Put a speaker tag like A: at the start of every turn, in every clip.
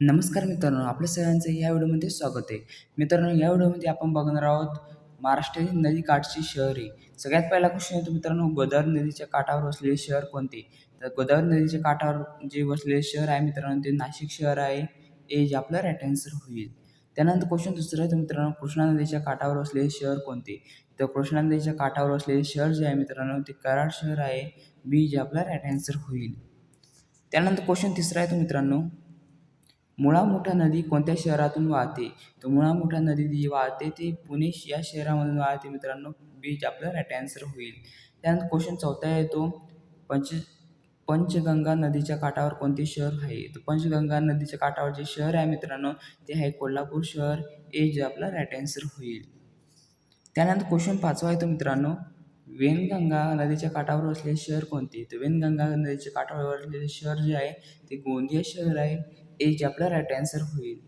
A: नमस्कार मित्रांनो, आपल्या सगळ्यांचं या व्हिडिओमध्ये स्वागत आहे. मित्रांनो, या व्हिडिओमध्ये आपण बघणार आहोत महाराष्ट्रातील नदीकाठची शहरे. सगळ्यात पहिला क्वेश्चन येतो मित्रांनो, गोदावरी नदीच्या काठावर वसलेले शहर कोणते? तर गोदावरी नदीच्या काठावर जे वसलेले शहर आहे मित्रांनो, ते नाशिक शहर आहे. हे जे आपलं राईट आन्सर होईल. त्यानंतर क्वेश्चन दुसरा आहे मित्रांनो, कृष्णा नदीच्या काठावर वसलेले शहर कोणते? तर कृष्णा नदीच्या काठावर वसलेले शहर जे आहे मित्रांनो, ते कराड शहर आहे. बी जे आपला राईट आन्सर होईल. त्यानंतर क्वेश्चन तिसरा आहे मित्रांनो, मुळा मुठा नदी कोणत्या शहरातून वाहते? तर मुळा मुठा नदी जी वाहते ती पुणे या शहरामधून वाहते मित्रांनो. बीच आपला राईट आन्सर होईल. त्यानंतर क्वेश्चन चौथा येतो, पंच पंचगंगा नदीच्या काठावर कोणते शहर आहे? तर पंचगंगा नदीच्या काठावर जे शहर आहे मित्रांनो, ते आहे कोल्हापूर शहर. ए जे आपला राईट आन्सर होईल. त्यानंतर क्वेश्चन पाचवा येतो मित्रांनो, वेनगंगा नदीच्या काठावर असलेले शहर कोणते? तर वेनगंगा नदीच्या काठावर असलेले शहर जे आहे ते गोंदिया शहर आहे. ए जे आपला राईट आन्सर होईल.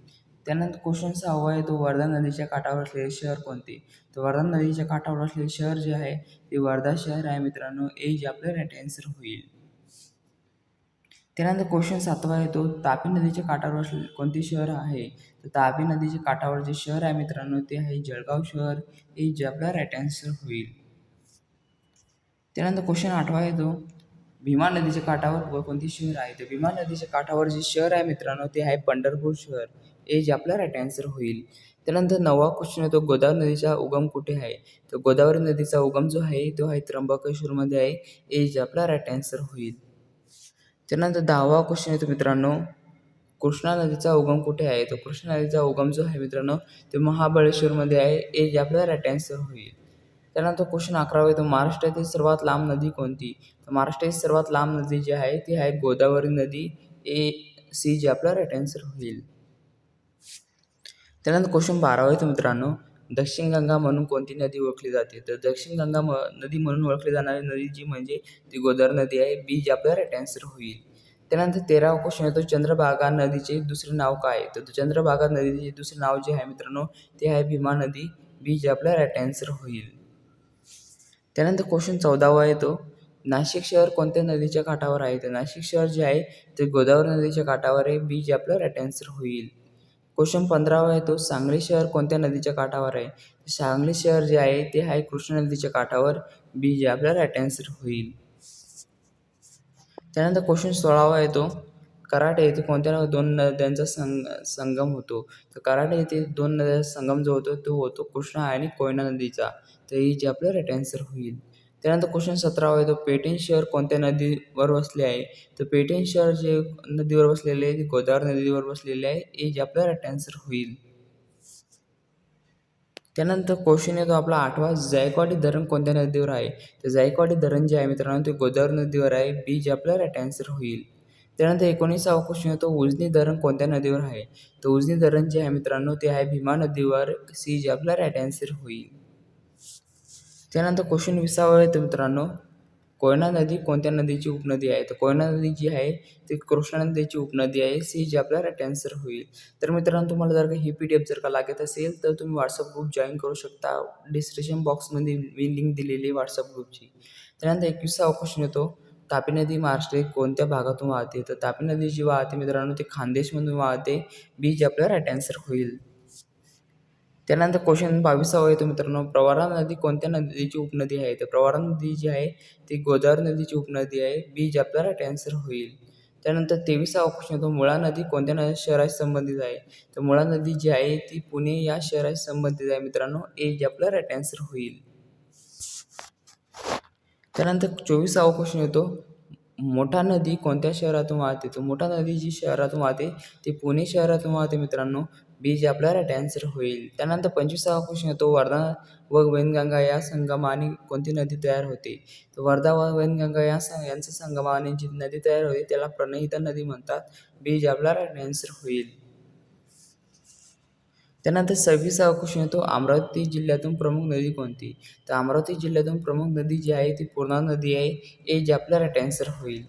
A: त्यानंतर क्वेश्चन सहावा आहे तो, वर्धा नदीच्या काठावर असलेले शहर कोणते? तर वर्धा नदीच्या काठावर असलेले शहर जे आहे ते वर्धा शहर आहे मित्रांनो. ए जे आपलं राईट आन्सर होईल. त्यानंतर क्वेश्चन सातवा आहे तो, तापी नदीच्या काठावर असलेले कोणते शहर आहे? तर तापी नदीच्या काठावर जे शहर आहे मित्रांनो ते आहे जळगाव शहर. ए जे आपला राईट आन्सर होईल. त्यानंतर क्वेश्चन आठवा येतो, भीमा नदीच्या काठावर कोणते शहर आहे? तर भीमा नदीच्या काठावर जे शहर आहे मित्रांनो ते आहे पंढरपूर शहर. ए जे आपला राईट आन्सर होईल. त्यानंतर नववा क्वेश्चन येतो, गोदावरी नदीचा उगम कुठे आहे? तर गोदावरी नदीचा उगम जो आहे तो आहे त्र्यंबकेश्वरमध्ये आहे. ए जे आपला राईट आन्सर होईल. त्यानंतर 10वा क्वेश्चन येतो मित्रांनो, कृष्णा नदीचा उगम कुठे आहे? तर कृष्णा नदीचा उगम जो आहे मित्रांनो ते महाबळेश्वरमध्ये आहे. ए जे आपला राईट आन्सर होईल. त्यानंतर क्वेश्चन 11वा येतो, महाराष्ट्रातील सर्वात लांब नदी कोणती? तर महाराष्ट्रातील सर्वात लांब नदी जी आहे ती आहे गोदावरी नदी. ए सी जे आपला राईट आन्सर होईल. त्यानंतर क्वेश्चन 12वा येतो मित्रांनो, दक्षिण गंगा म्हणून कोणती नदी ओळखली जाते? तर दक्षिण गंगा नदी म्हणून ओळखली जाणारी नदी जी म्हणजे ती गोदावरी नदी आहे. बी जे आपला राईट आन्सर होईल. त्यानंतर 13वा क्वेश्चन येतो, चंद्रभागा नदीचे दुसरे नाव काय? तर चंद्रभागा नदीचे दुसरे नाव जे आहे मित्रांनो ते आहे भीमा नदी. बी जे आपला राईट आन्सर होईल. त्यानंतर क्वेश्चन 14वा येतो, नाशिक शहर कोणत्या नदीच्या काठावर आहे? तर नाशिक शहर जे आहे ते गोदावरी नदीच्या काठावर आहे. बी जे आपला राईट आन्सर होईल. क्वेश्चन 15वा येतो, सांगली शहर कोणत्या नदीच्या काठावर आहे? सांगली शहर जे आहे ते आहे कृष्णा नदीच्या काठावर. बी जे आपला राईट आन्सर होईल. त्यानंतर क्वेश्चन 16वा येतो, कराड येथे कोणत्या दोन नद्यांचा संगम होतो? तर कराड येथे दोन नद्यांचा संगम जो होतो तो होतो कृष्णा आणि कोयना नदीचा. तर ही जे आपलं राईट आन्सर होईल. त्यानंतर क्वेश्चन 17वा येतो, पेठण शहर कोणत्या नदीवर वसले आहे? तर पेठण शहर जे नदीवर वसलेले आहे ते गोदावरी नदीवर वसलेले आहे. हे जे आपलं राईट आन्सर होईल. त्यानंतर क्वेश्चन येतो आपला 8वा, जायकवाडी धरण कोणत्या नदीवर आहे? तर जायकवाडी धरण जे आहे मित्रांनो ते गोदावरी नदीवर आहे. बी जे आपला राईट आन्सर होईल. त्यानंतर 19वा क्वेश्चन येतो, उजनी धरण कोणत्या नदीवर आहे? तर उजनी धरण जे आहे मित्रांनो ते आहे भीमा नदीवर. सी जे आपला राईट आन्सर होईल. त्यानंतर क्वेश्चन 20वा येतो मित्रांनो, कोयना नदी कोणत्या नदीची उपनदी आहे? तर कोयना नदी जी आहे ती कृष्णा नदीची उपनदी आहे. सी जे आपला राईट आन्सर होईल. तर मित्रांनो, तुम्हाला जर का ही PDF जर का लागत असेल तर तुम्ही व्हॉट्सअप ग्रुप जॉईन करू शकता. डिस्क्रिप्शन बॉक्समध्ये मी लिंक दिलेली आहे व्हॉट्सअप ग्रुपची. त्यानंतर 21वा क्वेश्चन येतो, तापी नदी महाराष्ट्रातील कोणत्या भागातून वाहते? तर तापी नदी जी वाहते मित्रांनो ती खानदेशमधून वाहते. बी जे आपला राईट आन्सर होईल. त्यानंतर क्वेश्चन 22वा येतो मित्रांनो, प्रवरा नदी कोणत्या नदीची उपनदी आहे? तर प्रवरा नदी जी आहे ती गोदावरी नदीची उपनदी आहे. बी जे आपला राईट आन्सर होईल. त्यानंतर 23वा क्वेश्चन येतो, मुळा नदी कोणत्या शहराशी संबंधित आहे? तर मुळा नदी जी आहे ती पुणे या शहराशी संबंधित आहे मित्रांनो. ए जे आपला राईट आन्सर होईल. त्यानंतर 24वा क्वेश्चन येतो, मोठा नदी कोणत्या शहरातून वाहते? तर मोठा नदी जी शहरातून वाहते ती पुणे शहरातून वाहते मित्रांनो. बी जे आपला राईट आन्सर होईल. त्यानंतर 25वा क्वेश्चन येतो, वर्धा व वैनगंगा या संगमाने कोणती नदी तयार होते? तर वर्धा व वैनगंगा यांच्या संगमाने जी नदी तयार होते त्याला प्रणहिता नदी म्हणतात. बी जे आपला राईट आन्सर होईल. त्यानंतर 26वा क्वेश्चन येतो, अमरावती जिल्ह्यातून प्रमुख नदी कोणती? तर अमरावती जिल्ह्यातून प्रमुख नदी जी आहे ती पूर्णा नदी आहे. ए जे आपला राईट आन्सर होईल.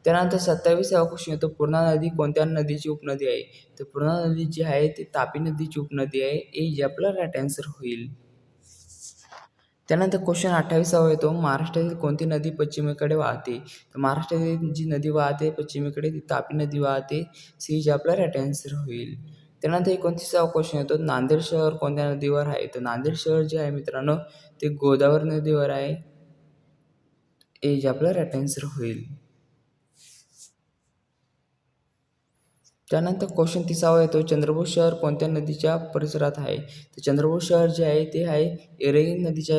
A: त्यानंतर 27वा क्वेश्चन येतो, पूर्णा नदी कोणत्या नदीची उपनदी आहे? तर पूर्णा नदी जी आहे ती तापी नदीची उपनदी आहे. ए जे आपला राईट आन्सर होईल. त्यानंतर क्वेश्चन 28 येतो, महाराष्ट्रातील कोणती नदी पश्चिमेकडे वाहते? तर महाराष्ट्रातील जी नदी वाहते पश्चिमेकडे ती तापी नदी वाहते. सी जे आपला राईट आन्सर होईल. त्यानंतर 29वा क्वेश्चन येतो, नांदेड शहर कोणत्या नदीवर आहे? तर नांदेड शहर जे आहे मित्रांनो ते गोदावरी नदीवर आहे. ए जे आपला राईट आन्सर होईल. त्यानंतर क्वेश्चन 30वा येतो, चंद्रपूर शहर कोणत्या नदीच्या परिसरात आहे? तर चंद्रपूर शहर जे आहे ते आहे एरेई नदीच्या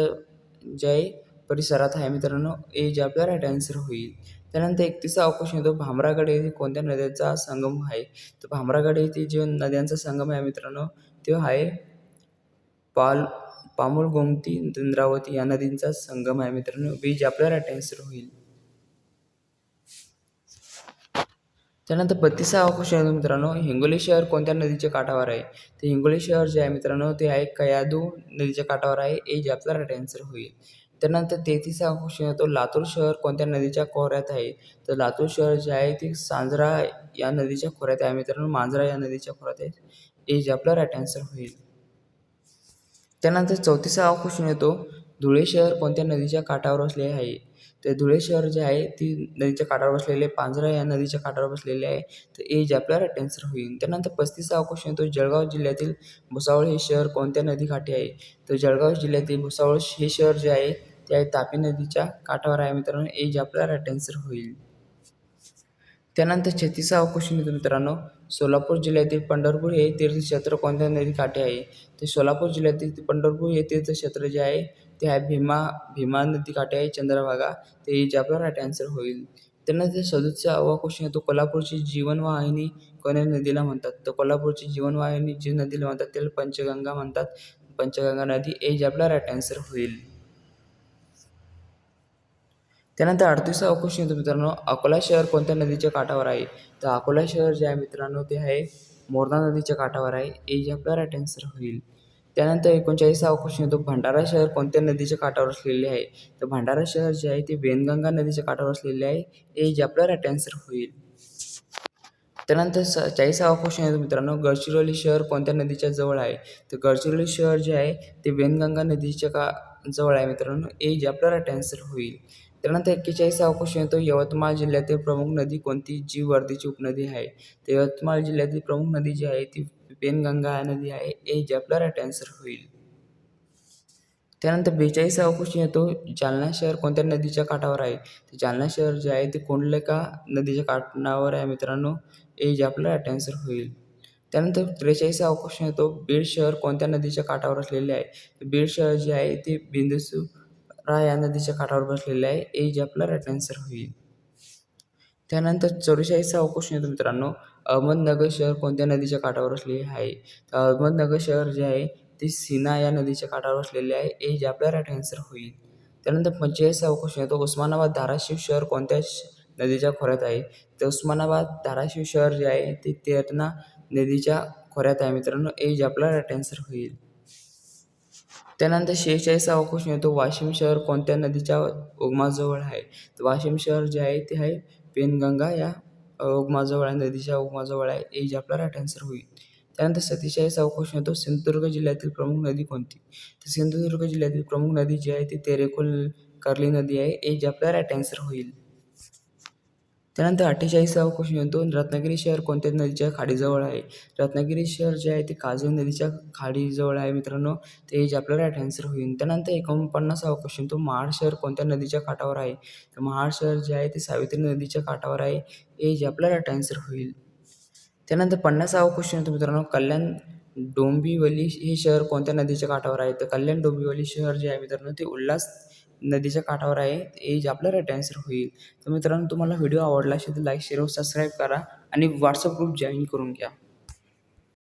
A: जे आहे परिसरात आहे मित्रांनो. ए जे आपला राईट आन्सर होईल. त्यानंतर 31वा क्वेश्चन येतो, भामरागड येथे कोणत्या नद्यांचा संगम आहे? तर भामरागड येथे जे नद्यांचा संगम आहे मित्रांनो तो आहे पामुल, गोमती, इंद्रावती या नदींचा संगम आहे मित्रांनो. बी जे आपला राईट आन्सर होईल. त्यानंतर 32वा क्वेश्चन आहे मित्रांनो, हिंगोली शहर कोणत्या नदीच्या काठावर आहे? तर हिंगोली शहर जे आहे मित्रांनो ते आहे कयाधू नदीच्या काठावर आहे. ए जे आपला राईट आन्सर होईल. त्यानंतर 33वा क्वेश्चन येतो, लातूर शहर कोणत्या नदीच्या खोऱ्यात आहे? तर लातूर शहर जे आहे ते सांजरा या नदीच्या खोऱ्यात आहे मित्रांनो. मांजरा या नदीच्या खोऱ्यात आहे. ए जे आपला राईट आन्सर होईल. त्यानंतर 34वा क्वेश्चन येतो, धुळे शहर कोणत्या नदीच्या काठावर वसलेले आहे? तर धुळे शहर जे आहे ती नदीच्या काठावर बसलेले पांझरा या नदीच्या काठावर बसलेले आहे. तर ए जे आपला राईट आन्सर होईल. त्यानंतर 35वा क्वेश्चन येतो, जळगाव जिल्ह्यातील भुसावळ हे शहर कोणत्या नदीकाठी आहे? तर जळगाव जिल्ह्यातील भुसावळ हे शहर जे आहे ते आहे तापी नदीच्या काठावर आहे मित्रांनो. ए जे आपला राईट आन्सर होईल. त्यानंतर 36वा क्वेश्चन येतो मित्रांनो, सोलापूर जिल्ह्यातील पंढरपूर हे तीर्थक्षेत्र कोणत्या नदीकाठी आहे? तर सोलापूर जिल्ह्यातील पंढरपूर हे तीर्थक्षेत्र जे आहे ते आहे भीमा नदीकाठी आहे, चंद्रभागा. ते जे आपला राईट आन्सर होईल. त्यानंतर 37वा क्वेश्चन येतो, कोल्हापूरची जीवनवाहिनी कोण्या नदीला म्हणतात? तर कोल्हापूरची जीवनवाहिनी जी नदीला म्हणतात त्याला पंचगंगा म्हणतात. पंचगंगा नदी. ए जे आपला राईट आन्सर होईल. त्यानंतर 38वा क्वेश्चन येतो मित्रांनो, अकोला शहर कोणत्या नदीच्या काठावर आहे? तर अकोला शहर जे आहे मित्रांनो ते आहे मोरणा नदीच्या काठावर आहे. ए जे आपला राईट आन्सर होईल. त्यानंतर 39वा क्वेश्चन येतो, भंडारा शहर कोणत्या नदीच्या काठावर असलेले आहे? तर भंडारा शहर जे आहे ते वेनगंगा नदीच्या काठावर असलेले आहे. ए जे आपला राईट आन्सर होईल. त्यानंतर 40वा क्वेश्चन येतो मित्रांनो, गडचिरोली शहर कोणत्या नदीच्या जवळ आहे? तर गडचिरोली शहर जे आहे ते वेनगंगा नदीच्या जवळ आहे मित्रांनो. ए जे आपला राईट आन्सर होईल. त्यानंतर 41वा क्वेश्चन येतो, यवतमाळ जिल्ह्यातील प्रमुख नदी कोणती जी वर्धेची उपनदी आहे? तर यवतमाळ जिल्ह्यातील प्रमुख नदी जी आहे ती वेनगंगा नदी आहे. ए जे आपला राईट आन्सर होईल. त्यानंतर 42वा क्वेश्चन येतो, जालना शहर कोणत्या नदीच्या काठावर आहे? तर जालना शहर जे आहे ते कुंडलिका नदीच्या काठावर आहे मित्रांनो. ए जे आपला राईट आन्सर होईल. त्यानंतर 43वा क्वेश्चन येतो, बीड शहर कोणत्या नदीच्या काठावर असलेले आहे? तर बीड शहर जे आहे ते बिंदुसरा या नदीच्या काठावर बसलेले आहे. ए जे आपला राईट आन्सर होईल. त्यानंतर 44वा क्वेश्चन येतो मित्रांनो, अहमदनगर शहर कोणत्या नदीच्या काठावर असलेले आहे? तर अहमदनगर शहर जे आहे ते सीना या नदीच्या काठावर असलेले आहे. ए जे आपला राईट आन्सर होईल. त्यानंतर 45वा क्वेश्चन येतो, उस्मानाबाद धाराशिव शहर कोणत्या नदीच्या खोऱ्यात आहे? तर उस्मानाबाद धाराशिव शहर जे आहे ते तेरणा नदीच्या खोऱ्यात आहे मित्रांनो. ए जे आपला राईट आन्सर होईल. त्यानंतर 46वा क्वेश्चन येतो, वाशिम शहर कोणत्या नदीच्या उगमाजवळ आहे? तर वाशिम शहर जे आहे ते आहे पेनगंगा या उगमाजवळ आहे, नदीच्या उगमाजवळ आहे. ए जे आपला राईट आन्सर होईल. त्यानंतर 47वा क्वेश्चन येतो, सिंधुदुर्ग जिल्ह्यातील प्रमुख नदी कोणती? तर सिंधुदुर्ग जिल्ह्यातील प्रमुख नदी जी आहे ती तेरेखोल कर्ली नदी आहे. ए जे आपला राईट आन्सर होईल. त्यानंतर 48वा क्वेश्चन येतो, रत्नागिरी शहर कोणत्या नदीच्या खाडीजवळ आहे? रत्नागिरी शहर जे आहे ते काजळी नदीच्या खाडीजवळ आहे मित्रांनो. ते जे आपला राईट आन्सर होईल. त्यानंतर 49वा क्वेश्चन येतो, महाड शहर कोणत्या नदीच्या काठावर आहे? तर महाड शहर जे आहे ते सावित्री नदीच्या काठावर आहे. ए जे आपला राईट आन्सर होईल. त्यानंतर 50वा क्वेश्चन येतो मित्रांनो, कल्याण डोंबिवली हे शहर कोणत्या नदीच्या काठावर आहे? तर कल्याण डोंबिवली शहर जे आहे मित्रांनो ते उल्हास नदीच्या काठावर आहे. ए जे आपला राईट आन्सर होईल. तर मित्रांनो तुम्हाला व्हिडिओ आवडला असेल तर लाईक, शेअर व सबस्क्राईब करा आणि व्हॉट्सअप ग्रुप जॉईन करून घ्या.